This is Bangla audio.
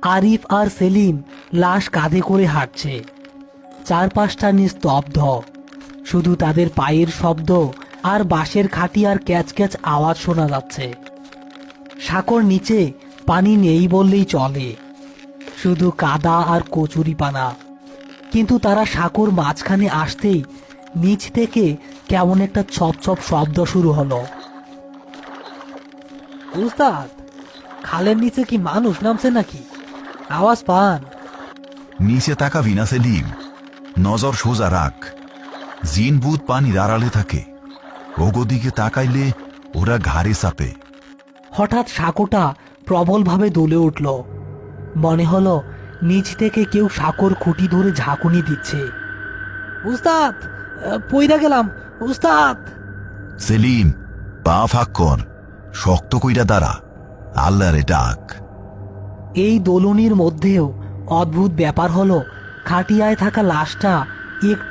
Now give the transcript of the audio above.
আরিফ আর সেলিম লাশ কাঁধে করে হাঁটছে। চারপাশটা নিস্তব্ধ, শুধু তাদের পায়ের শব্দ আর বাঁশের খাটিয়ার ক্যাচ ক্যাচ আওয়াজ শোনা যাচ্ছে। সাঁকোর নিচে পানি নেই বললেই চলে, শুধু কাদা আর কচুরিপানা। কিন্তু তারা সাঁকোর মাঝখানে আসতেই নিচ থেকে কেমন একটা ছপ ছপ শব্দ শুরু হলো। উস্তাদ, খালের নিচে কি মানুষ নামছে নাকি? আওয়াজ পান? নিচে তাকাবি না সেলিম, নজর সোজা রাখ। জিন ভূত পানির আড়ালে থাকে, ওগোদিকে তাকাইলে ওরা ঘাড়ে চাপে। হঠাৎ সাঁকোটা প্রবলভাবে দুলে উঠল। মনে হলো নিচ থেকে কেউ সাঁকোর খুঁটি ধরে ঝাঁকুনি দিচ্ছে। উস্তাদ, পইরা গেলাম উস্তাদ! সেলিম, পা ফাঁক কর, শক্ত কইরা দাঁড়া, আল্লাহরে ডাক। এই দোলনির মধ্যেও অদ্ভুত ব্যাপার হলো, খাটিয়ায় থাকা লাশটা একটু